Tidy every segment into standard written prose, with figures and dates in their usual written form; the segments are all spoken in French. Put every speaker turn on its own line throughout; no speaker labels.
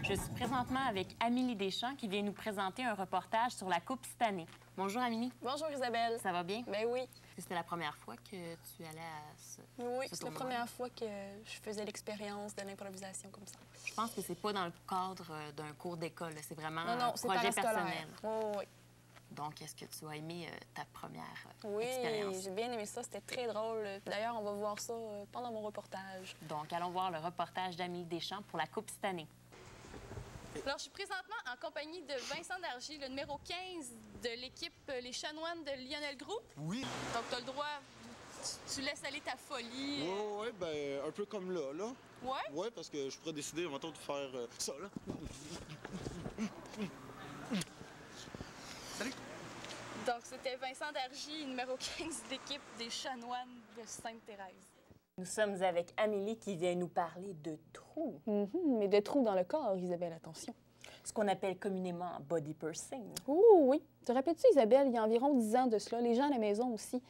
Je suis présentement avec Amélie Deschamps qui vient nous présenter un reportage sur la Coupe cette année. Bonjour Amélie.
Bonjour Isabelle.
Ça va bien?
Ben oui.
C'était la première fois que tu allais à ce
Oui,
ce
c'est la
tournoi?
première fois que je faisais l'expérience de l'improvisation comme ça.
Je pense que c'est pas dans le cadre d'un cours d'école, là. C'est vraiment
Non,
un
non, c'est
projet
parascolaire.
personnel.
Oui, oui,
Donc, est-ce que tu as aimé ta première
oui.
expérience?
Oui, j'ai bien aimé ça. C'était très drôle. D'ailleurs, on va voir ça pendant mon reportage.
Donc, allons voir le reportage d'Amélie Deschamps pour la Coupe cette année.
Alors, je suis présentement en compagnie de Vincent Dargy, le numéro 15 de l'équipe Les Chanoines de Lionel Group.
Oui.
Donc, tu as le droit, tu laisses aller ta folie.
Oui, ben un peu comme là.
Ouais?
Oui, parce que je pourrais décider, mettons, de faire ça, là. Salut!
Donc, c'était Vincent Dargy, numéro 15 de l'équipe des Chanoines de Sainte-Thérèse.
Nous sommes avec Amélie qui vient nous parler de trous,
Mais des trous dans le corps, Isabelle, attention.
ce qu'on appelle communément body piercing.
Oh oui. Te rappelles-tu, Isabelle, il y a environ 10 ans de cela, les gens à la maison aussi,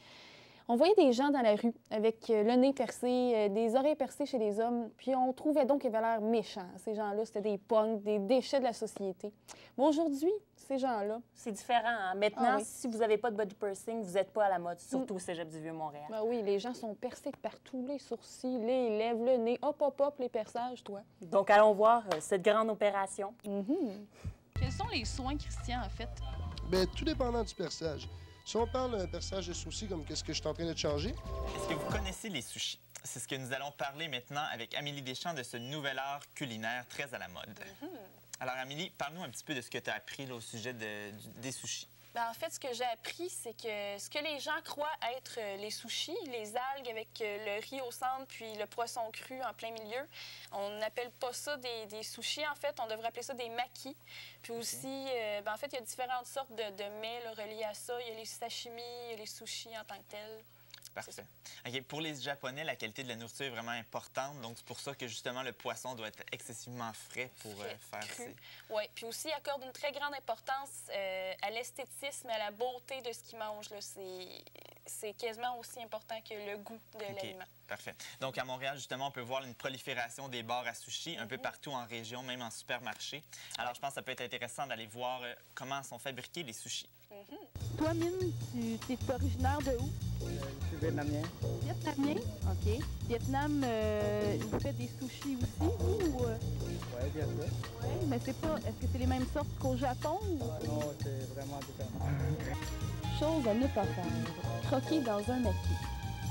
on voyait des gens dans la rue avec le nez percé, des oreilles percées chez les hommes, puis on trouvait donc qu'ils avaient l'air méchants. Ces gens-là, c'était des punks, des déchets de la société. Mais aujourd'hui, ces gens-là...
C'est différent. Hein? Maintenant,
Ah oui.
si vous n'avez pas de body piercing, vous n'êtes pas à la mode, surtout au Cégep du Vieux-Montréal.
Ben oui, les gens sont percés de partout, les sourcils, les lèvres, le nez, hop, hop, hop, les perçages, toi.
Donc, allons voir cette grande opération.
Quels sont les soins, Christian, en fait?
Bien, tout dépendant du perçage. Si on parle d'un perçage de sourcils, comme qu'est-ce que je suis en train de te changer,
Est-ce que vous connaissez les sushis? C'est ce que nous allons parler maintenant avec Amélie Deschamps de ce nouvel art culinaire très à la mode. Alors, Amélie, parle-nous un petit peu de ce que tu as appris là, au sujet des sushis.
Ben, en fait, ce que j'ai appris, c'est que ce que les gens croient être les sushis, les algues avec le riz au centre puis le poisson cru en plein milieu, on n'appelle pas ça des sushis. En fait, on devrait appeler ça des makis. Puis aussi, ben, en fait, il y a différentes sortes de mets là, reliés à ça. Il y a les sashimi, il y a les sushis en tant que tels.
Parfait. OK, pour les Japonais, la qualité de la nourriture est vraiment importante. Donc, c'est pour ça que, justement, le poisson doit être excessivement frais pour faire ces...
Oui, puis aussi, ils accordent une très grande importance à l'esthétisme et à la beauté de ce qu'ils mangent. C'est quasiment aussi important que le goût de l'aliment.
Parfait. Donc, à Montréal, justement, on peut voir une prolifération des bars à sushis un peu partout en région, même en supermarché. Alors, je pense que ça peut être intéressant d'aller voir comment sont fabriqués les sushis.
Toi, Mine, tu es originaire de où?
Je suis vietnamien.
Vietnamien? OK. Vietnam, vous faites des sushis aussi, vous?
Oui, bien sûr.
Oui, mais c'est pas... Est-ce que c'est les mêmes sortes qu'au Japon?
Non, c'est vraiment différent.
Chose à ne pas faire. Croquer dans un maki.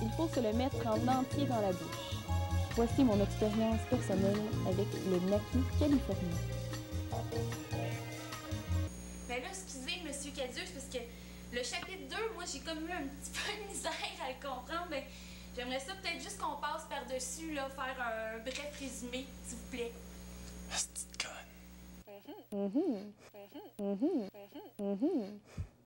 Il faut se le mettre en entier dans la bouche. Voici mon expérience personnelle avec le maki californien.
Ben là, excusez, Monsieur Cadieux, parce que le chapitre 2, moi, j'ai comme eu un petit peu de misère à le comprendre. Mais j'aimerais ça peut-être juste qu'on passe par-dessus, là, faire un bref résumé, s'il vous plaît.
Petite conne.